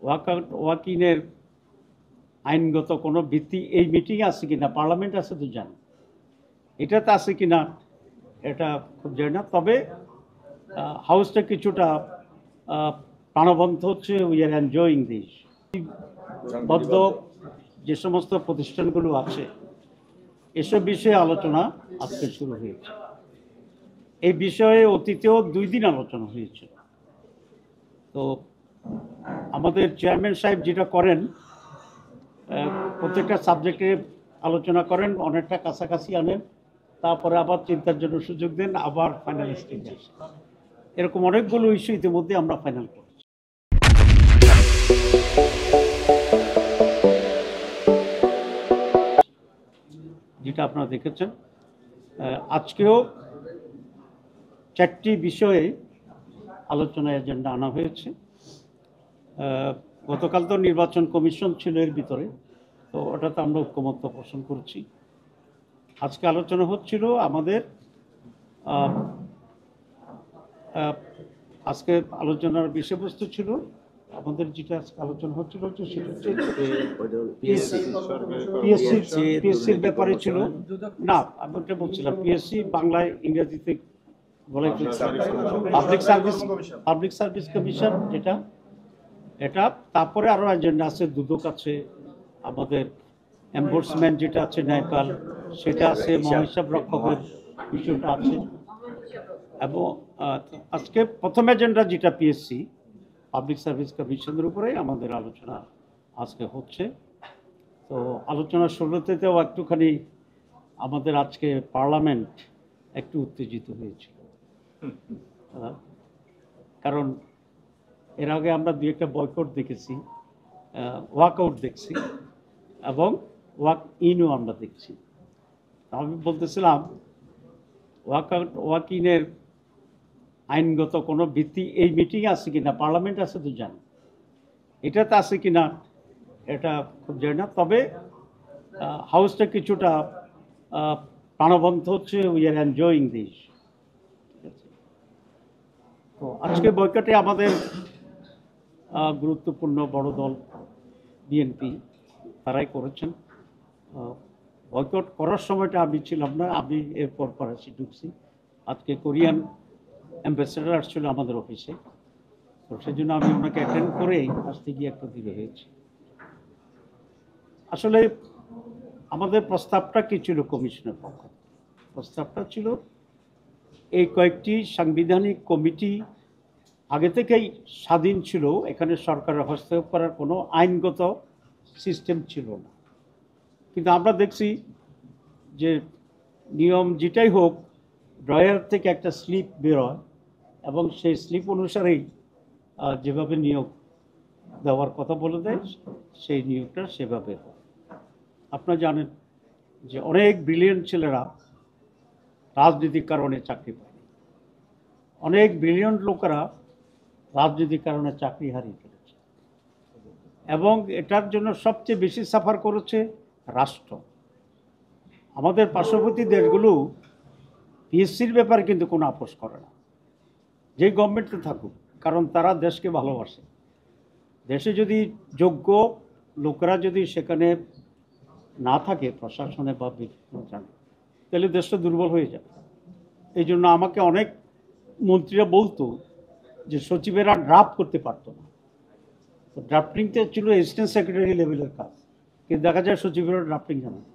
Walkout ওয়াকিনের আইনগত কোনো ভিত্তি এই মিটিংয়ে আছে কিনা, পার্লামেন্ট আছে তো জানি, এটাতে আছে কিনা এটা খুব জানি না। তবে হাউসটা কিছুটা প্রাণবন্ত হচ্ছে। We are enjoying this. বদ্ধ যে সমস্ত প্রতিষ্ঠানগুলো আছে এসব বিষয়ে আলোচনা আজকে শুরু হয়েছে। এই বিষয়ে অতীতেও 2 দিন আলোচনা হয়েছে। তো আমাদের চেয়ারম্যান সাহেব যেটা করেন, প্রত্যেকটা সাবজেক্টে আলোচনা করেন, অনেকটা কাছাকাছি আনেন, তারপরে আবার চিন্তার জন্য সুযোগ দেন, আবার ফাইনাল স্টেজে আসে। এরকম অনেকগুলো ইস্যু ইতিমধ্যে আমরা ফাইনাল করেছি। যেটা আপনারা দেখেছেন, আজকেও 4টি বিষয়ে আলোচনা এজেন্ডা আনা হয়েছে। গতকাল তো নির্বাচন কমিশন ছিল এর ভিতরে, তো ওটাতে আমরা ঐক্যমত্য পোষণ করছি। আজকে আলোচনা হচ্ছিল আমাদের আজকে আলোচনার বিষয়বস্তু ছিল আমাদের যেটা আজকে আলোচনা হচ্ছিল সেটা হচ্ছে পিএসসির ব্যাপারে ছিল। না, আমি ওটা বলছিলাম পিএসসি বাংলায় ইংরেজিতে বলে পাবলিক সার্ভিস কমিশন, যেটা এটা। তারপরে আরো এজেন্ডা আছে, দুদক আছে, আমাদের এনফোর্সমেন্ট যেটা আছে ন্যায়পাল সেটা আছে, মহাহিসাব রক্ষকের বিষয়টা আছে। এবং আজকে প্রথম এজেন্ডা যেটা পিএসসি পাবলিক সার্ভিস কমিশনের উপরে আমাদের আলোচনা আজকে হচ্ছে। তো আলোচনার শুরুতেও একটুখানি আমাদের আজকে পার্লামেন্ট একটু উত্তেজিত হয়েছিল, কারণ এর আগে আমরা 2-একটা বয়কট দেখেছি, ওয়াকআউট দেখছি এবং ওয়াক ইনও আমরা দেখছি। আমি বলতেছিলাম ওয়াকআউট ওয়াকিনের আইনগত কোনো ভিত্তি এই মিটিংয়ে আছে কিনা, পার্লামেন্ট আছে তো জানি, এটাতে আছে কিনা এটা খুব জানি না। তবে হাউসটা কিছুটা প্রাণবন্ত হচ্ছে। We are enjoying this. তো আজকে বৈঠকে আমাদের গুরুত্বপূর্ণ বড় দল বিএনপি তারাই করেছেন। বয়কট করার সময়টা আমি ছিলাম না, আমি এরপর ফরাসি ঢুকছি। আজকে কোরিয়ান অ্যাম্বাসেডার আসছিল আমাদের অফিসে, তো সেই জন্য আমি ওনাকে অ্যাটেন্ড করেই আসতে গিয়ে একটু দেরি হয়েছে। আসলে আমাদের প্রস্তাবটা কি ছিল কমিশনের পক্ষ? প্রস্তাবটা ছিল এই কয়েকটি সাংবিধানিক কমিটি আগে থেকেই স্বাধীন ছিল, এখানে সরকারের হস্তক্ষেপ করার কোনো আইনগত সিস্টেম ছিল না। কিন্তু আমরা দেখছি যে নিয়ম যেটাই হোক, ড্রয়ার থেকে একটা স্লিপ বেরোয় এবং সেই স্লিপ অনুসারেই যেভাবে নিয়োগ দেওয়ার কথা বলে দেয় সেই নিয়োগটা সেভাবে হয়। আপনারা জানেন যে অনেক ব্রিলিয়েন্ট ছেলেরা রাজনৈতিক কারণে চাকরি পায়, অনেক ব্রিলিয়েন্ট লোকেরা রাজনৈতিক কারণে চাকরি হারিয়ে ফেলেছে, এবং এটার জন্য সবচেয়ে বেশি সাফার করেছে রাষ্ট্র। আমাদের পার্শ্ববর্তী দেশগুলো পিএসসির ব্যাপারে কিন্তু কোনো আপোষ করে না, যে গভর্নমেন্টে থাকুক, কারণ তারা দেশকে ভালোবাসে। দেশে যদি যোগ্য লোকেরা যদি সেখানে না থাকে প্রশাসনে বা জানে, তাহলে দেশটা দুর্বল হয়ে যাবে। এই জন্য আমাকে অনেক মন্ত্রীরা বলতো যে সচিবেরা ড্রাফট করতে পারতো না, তো ড্রাফটিংটা ছিল অ্যাসিস্ট্যান্ট সেক্রেটারি লেভেলের কাজ, কিন্তু দেখা যায় সচিবেরা ড্রাফটিং জানে না।